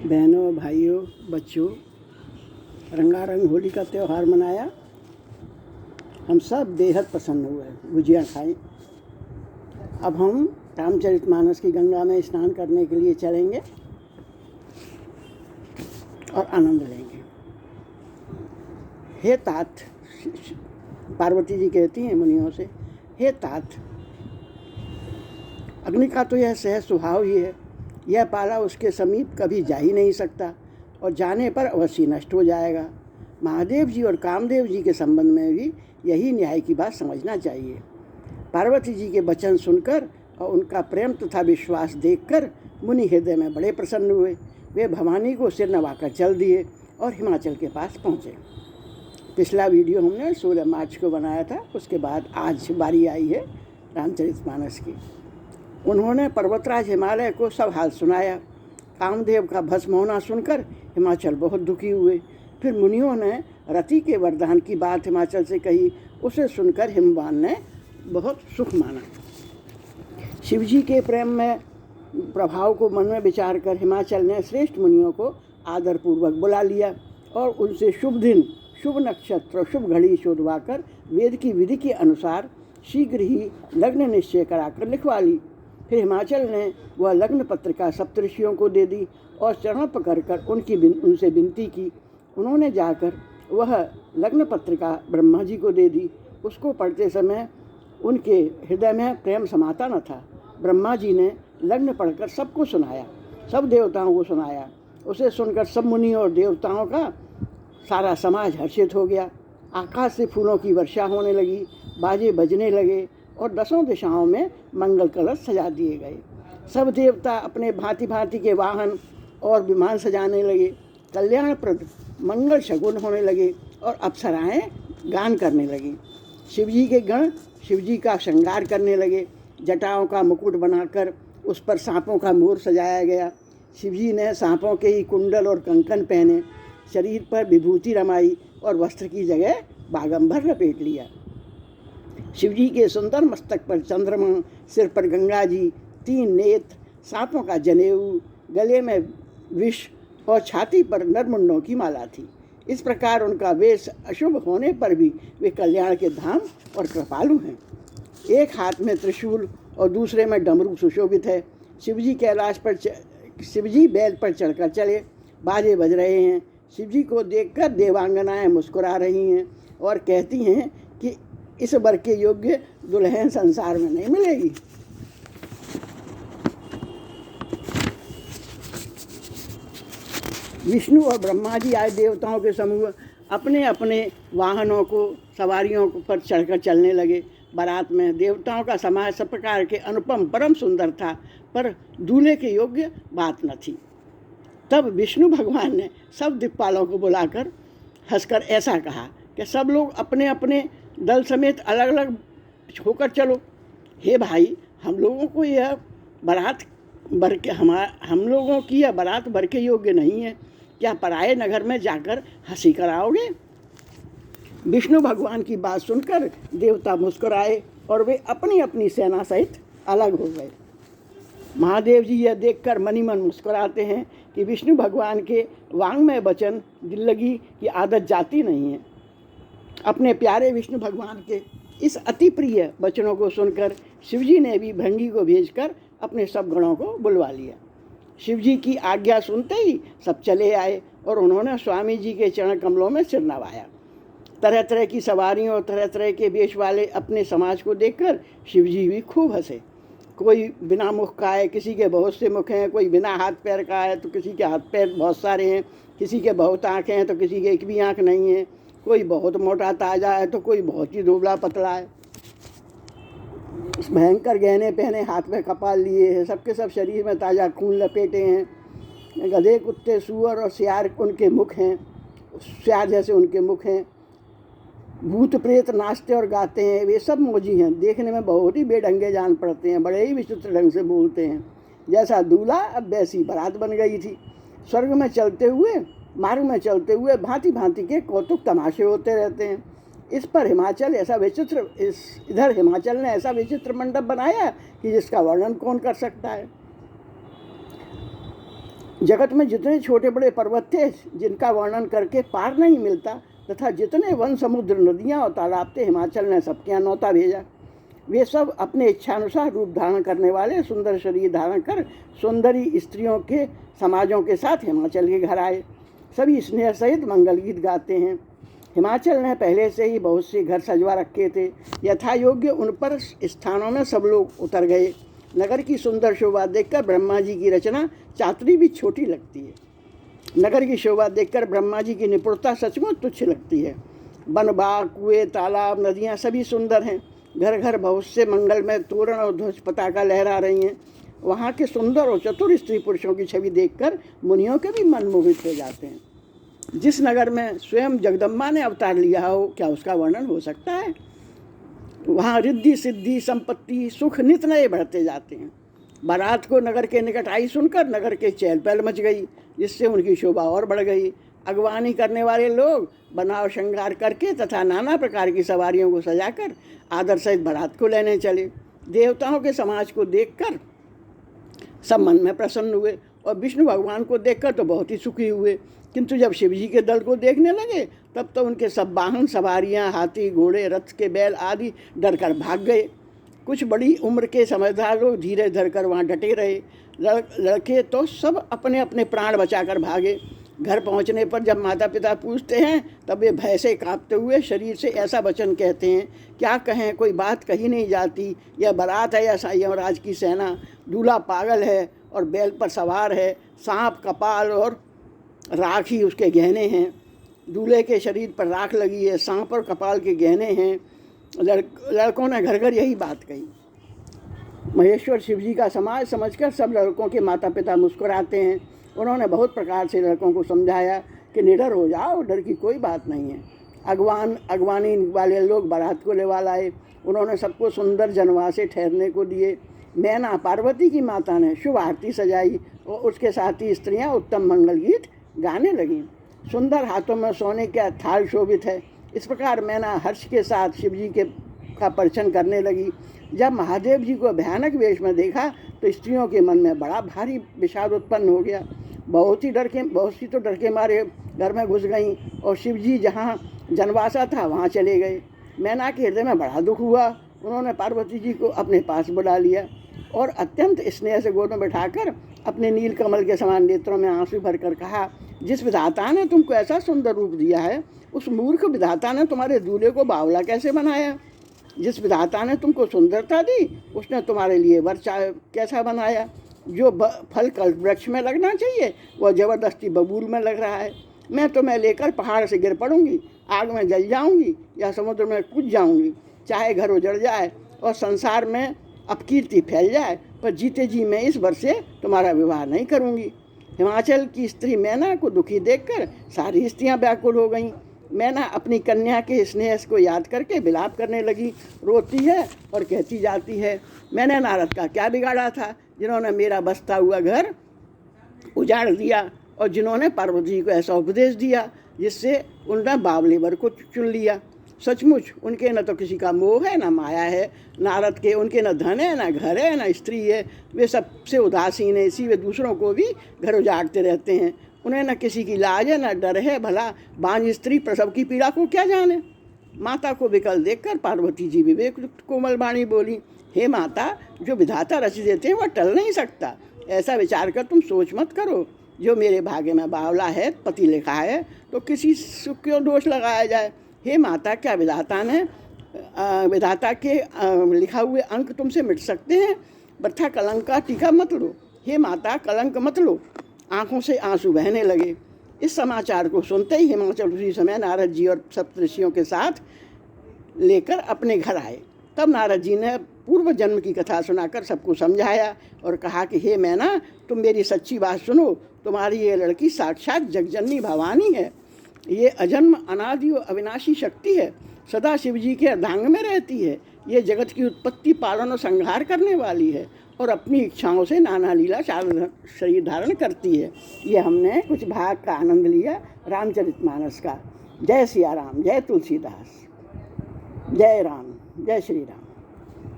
बहनों, भाइयों, बच्चों, रंगारंग होली का त्यौहार मनाया। हम सब बेहद प्रसन्न हुए, गुजिया खाई। अब हम रामचरितमानस की गंगा में स्नान करने के लिए चलेंगे और आनंद लेंगे। हे तात, पार्वती जी कहती हैं मुनियों से, हे तात, अग्नि का तो यह सहज स्वभाव ही है। यह पाला उसके समीप कभी जा ही नहीं सकता और जाने पर अवश्य नष्ट हो जाएगा। महादेव जी और कामदेव जी के संबंध में भी यही न्याय की बात समझना चाहिए। पार्वती जी के वचन सुनकर और उनका प्रेम तथा विश्वास देखकर मुनि हृदय में बड़े प्रसन्न हुए। वे भवानी को सिर नवाकर चल दिए और हिमाचल के पास पहुँचे। पिछला वीडियो हमने 16 मार्च को बनाया था, उसके बाद आज बारी आई है रामचरितमानस की। उन्होंने पर्वतराज हिमालय को सब हाल सुनाया। कामदेव का भस्म होना सुनकर हिमाचल बहुत दुखी हुए। फिर मुनियों ने रति के वरदान की बात हिमाचल से कही। उसे सुनकर हिमवान ने बहुत सुख माना। शिवजी के प्रेम में प्रभाव को मन में विचार कर हिमाचल ने श्रेष्ठ मुनियों को आदरपूर्वक बुला लिया और उनसे शुभ दिन, शुभ नक्षत्र, शुभ घड़ी शोधवाकर वेद की विधि के अनुसार शीघ्र ही लग्न निश्चय कराकर लिखवा ली। फिर हिमाचल ने वह लग्न पत्रिका सप्तऋषियों को दे दी और चरण पकड़कर उनसे विनती की। उन्होंने जाकर वह लग्न पत्रिका ब्रह्मा जी को दे दी। उसको पढ़ते समय उनके हृदय में प्रेम समाता न था। ब्रह्मा जी ने लग्न पढ़कर सबको सुनाया, सब देवताओं को सुनाया। उसे सुनकर सब मुनि और देवताओं का सारा समाज हर्षित हो गया। आकाश से फूलों की वर्षा होने लगी, बाजे बजने लगे और 10 दिशाओं में मंगल कलश सजा दिए गए। सब देवता अपने भांति भांति के वाहन और विमान सजाने लगे। कल्याणप्रद मंगल शगुन होने लगे और अप्सराएं गान करने लगी। शिवजी के गण शिवजी का श्रृंगार करने लगे। जटाओं का मुकुट बनाकर उस पर सांपों का मोर सजाया गया। शिवजी ने सांपों के ही कुंडल और कंकन पहने, शरीर पर विभूति रमाई और वस्त्र की जगह बागंबर लपेट लिया। शिवजी के सुंदर मस्तक पर चंद्रमा, सिर पर गंगा जी, 3 नेत्र, सांपों का जनेऊ, गले में विष और छाती पर नरमुंडों की माला थी। इस प्रकार उनका वेश अशुभ होने पर भी वे कल्याण के धाम और कृपालु हैं। एक हाथ में त्रिशूल और दूसरे में डमरू सुशोभित है। शिवजी बैल पर चढ़कर चले, बाजे बज रहे हैं। शिवजी को देखकर देवांगनाएं मुस्कुरा रही हैं और कहती हैं कि इस वर के योग्य दुल्हन संसार में नहीं मिलेगी। विष्णु और ब्रह्मा जी आए देवताओं के समूह अपने अपने वाहनों को, सवारियों पर चढ़कर चलने लगे। बारात में देवताओं का समाज सब प्रकार के अनुपम परम सुंदर था, पर दूल्हे के योग्य बात न थी। तब विष्णु भगवान ने सब दिक्पालों को बुलाकर हंसकर ऐसा कहा कि सब लोग अपने अपने दल समेत अलग अलग होकर चलो। हे भाई, हम लोगों की यह बारात बर के योग्य नहीं है। क्या पराये नगर में जाकर हंसी कराओगे? विष्णु भगवान की बात सुनकर देवता मुस्कुराए और वे अपनी अपनी सेना सहित अलग हो गए। महादेव जी यह देखकर मनी मन मुस्कुराते हैं कि विष्णु भगवान के वांग्मय वचन दिल लगी की आदत जाती नहीं है। अपने प्यारे विष्णु भगवान के इस अति प्रिय वचनों को सुनकर शिवजी ने भी भृंगी को भेजकर अपने सब गणों को बुलवा लिया। शिवजी की आज्ञा सुनते ही सब चले आए और उन्होंने स्वामी जी के चरण कमलों में सिर नवाया। तरह तरह की सवारियों और तरह तरह के वेश वाले अपने समाज को देखकर शिवजी भी खूब हंसे। कोई बिना मुख का है, किसी के बहुत से मुख हैं, कोई बिना हाथ पैर का है तो किसी के हाथ पैर बहुत सारे हैं, किसी के बहुत आँखें हैं तो किसी के एक भी आँख नहीं है, कोई बहुत मोटा ताज़ा है तो कोई बहुत ही दुबला पतला है। भयंकर गहने पहने, हाथ में कपाल लिए हैं, सबके सब शरीर में ताज़ा खून लपेटे हैं। गधे, कुत्ते, सूअर और सियार उनके मुख हैं, सियार जैसे उनके मुख हैं। भूत प्रेत नाचते और गाते हैं, वे सब मौजी हैं। देखने में बहुत ही बेढंगे जान पड़ते हैं, बड़े ही विचित्र ढंग से बोलते हैं। जैसा दूल्हा अब वैसी बारात बन गई थी। स्वर्ग में चलते हुए, मार्ग में चलते हुए भांति भांति के कौतुक तमाशे होते रहते हैं। इधर हिमाचल ने ऐसा विचित्र मंडप बनाया कि जिसका वर्णन कौन कर सकता है। जगत में जितने छोटे बड़े पर्वत थे जिनका वर्णन करके पार नहीं मिलता, तथा जितने वन समुद्र नदियाँ और तालाब थे, हिमाचल ने सबके यहाँ न्योता भेजा। वे सब अपने इच्छानुसार रूप धारण करने वाले सुंदर शरीर धारण कर सुंदरी स्त्रियों के समाजों के साथ हिमाचल के घर आए। सभी स्नेह सहित मंगल गीत गाते हैं। हिमाचल ने पहले से ही बहुत से घर सजवा रखे थे। यथा योग्य उन पर स्थानों में सब लोग उतर गए। नगर की सुंदर शोभा देखकर ब्रह्मा जी की रचना चातरी भी छोटी लगती है। नगर की शोभा देखकर ब्रह्मा जी की निपुणता सचमुच तुच्छ लगती है। वन बाग, कुएं, तालाब, नदियाँ सभी सुंदर हैं। घर घर बहुत से मंगलमय तोरण और ध्वज पताका लहरा रही हैं। वहाँ के सुंदर और चतुर स्त्री पुरुषों की छवि देखकर मुनियों के भी मन मोहित हो जाते हैं। जिस नगर में स्वयं जगदम्बा ने अवतार लिया हो, क्या उसका वर्णन हो सकता है। वहाँ रिद्धि सिद्धि संपत्ति सुख नित नए बढ़ते जाते हैं। बारात को नगर के निकट आई सुनकर नगर के चहल पहल मच गई, जिससे उनकी शोभा और बढ़ गई। अगवानी करने वाले लोग बनाव श्रृंगार करके तथा नाना प्रकार की सवारियों को सजाकर आदर सहित बारात को लेने चले। देवताओं के समाज को देखकर सब मन में प्रसन्न हुए और विष्णु भगवान को देखकर तो बहुत ही सुखी हुए। किंतु जब शिव जी के दल को देखने लगे तब तो उनके सब वाहन सवारियां, हाथी, घोड़े, रथ के बैल आदि डर कर भाग गए। कुछ बड़ी उम्र के समझदार लोग धीरे धरकर वहाँ डटे रहे। लड़के तो सब अपने अपने प्राण बचाकर भागे। घर पहुँचने पर जब माता पिता पूछते हैं तब वे भय से कांपते हुए शरीर से ऐसा वचन कहते हैं, क्या कहें, कोई बात कही नहीं जाती। यह बारात है या यमराज की सेना। दूल्हा पागल है और बैल पर सवार है। सांप, कपाल और राख ही उसके गहने हैं। दूल्हे के शरीर पर राख लगी है, सांप और कपाल के गहने हैं। लड़कों ने घर घर यही बात कही। महेश्वर शिव जी का समाज समझकर सब लड़कों के माता पिता मुस्कुराते हैं। उन्होंने बहुत प्रकार से लड़कों को समझाया कि निडर हो जाओ, डर की कोई बात नहीं है। अगवानी वाले लोग बारात को लेवा लाए। उन्होंने सबको सुंदर जनवासे ठहरने को दिए। मैना पार्वती की माता ने शुभ आरती सजाई और उसके साथ ही स्त्रियाँ उत्तम मंगल गीत गाने लगीं। सुंदर हाथों में सोने का थाल शोभित है। इस प्रकार मैना हर्ष के साथ शिव जी का परिचन करने लगी। जब महादेव जी को भयानक वेश में देखा तो स्त्रियों के मन में बड़ा भारी विषाद उत्पन्न हो गया। बहुत सी तो डर के मारे घर में घुस गईं और शिव जी जहाँ जनवासा था वहाँ चले गए। मैना के हृदय में बड़ा दुख हुआ। उन्होंने पार्वती जी को अपने पास बुला लिया और अत्यंत स्नेह से गोद में बैठाकर अपने नील कमल के समान नेत्रों में आंसू भरकर कहा, जिस विधाता ने तुमको ऐसा सुंदर रूप दिया है, उस मूर्ख विधाता ने तुम्हारे दूल्हे को बावला कैसे बनाया। जिस विधाता ने तुमको सुंदरता दी, उसने तुम्हारे लिए वर कैसा बनाया। जो फल कल्प वृक्ष में लगना चाहिए वह जबरदस्ती बबूल में लग रहा है। मैं तुम्हें लेकर पहाड़ से गिर पड़ूंगी, आग में जल जाऊंगी या समुद्र में कूद जाऊंगी। चाहे घर उजड़ जाए और संसार में अपकीर्ति फैल जाए, पर जीते जी मैं इस वर्ष से तुम्हारा विवाह नहीं करूंगी। हिमाचल की स्त्री मैना को दुखी देखकर सारी स्त्रियां व्याकुल हो गईं। मैना अपनी कन्या के स्नेह को याद करके विलाप करने लगी, रोती है और कहती जाती है, मैंने नारद का क्या बिगाड़ा था, जिन्होंने मेरा बसता हुआ घर उजाड़ दिया और जिन्होंने पार्वती जी को ऐसा उपदेश दिया जिससे उन्होंने बावले वर को चुन लिया। सचमुच उनके न तो किसी का मोह है, न माया है। नारद के उनके न धन है, न घर है, न स्त्री है। वे सबसे उदासीन है, इसी वे दूसरों को भी घर उजाड़ते रहते हैं। उन्हें न किसी की लाज है, न डर है। भला बांझ स्त्री प्रसव की पीड़ा को क्या जाने। माता को विकल देखकर पार्वती जी विवेक कोमल वाणी बोली, हे माता, जो विधाता रच देते हैं वह टल नहीं सकता। ऐसा विचार कर तुम सोच मत करो। जो मेरे भाग्य में बावला है, पति लिखा है, तो किसी सुख क्यों दोष लगाया जाए। हे माता, क्या विधाता के लिखा हुए अंक तुमसे मिट सकते हैं। वृथा कलंक का टीका मत लो। हे माता, कलंक मत लो। आंखों से आंसू बहने लगे। इस समाचार को सुनते ही हिमाचल उसी समय नारद जी और सप्तऋषियों के साथ लेकर अपने घर आए। तब नारद जी ने पूर्व जन्म की कथा सुनाकर सबको समझाया और कहा कि हे मैना, तुम मेरी सच्ची बात सुनो। तुम्हारी ये लड़की साक्षात जगजननी भवानी है। ये अजन्म अनादि और अविनाशी शक्ति है। सदा शिव जी के अर्धांग में रहती है। ये जगत की उत्पत्ति, पालन और संहार करने वाली है और अपनी इच्छाओं से नाना लीला शरीर धारण करती है। ये हमने कुछ भाग का आनंद लिया रामचरितमानस का। जय सिया राम, जय तुलसीदास, जय राम, जय श्री राम।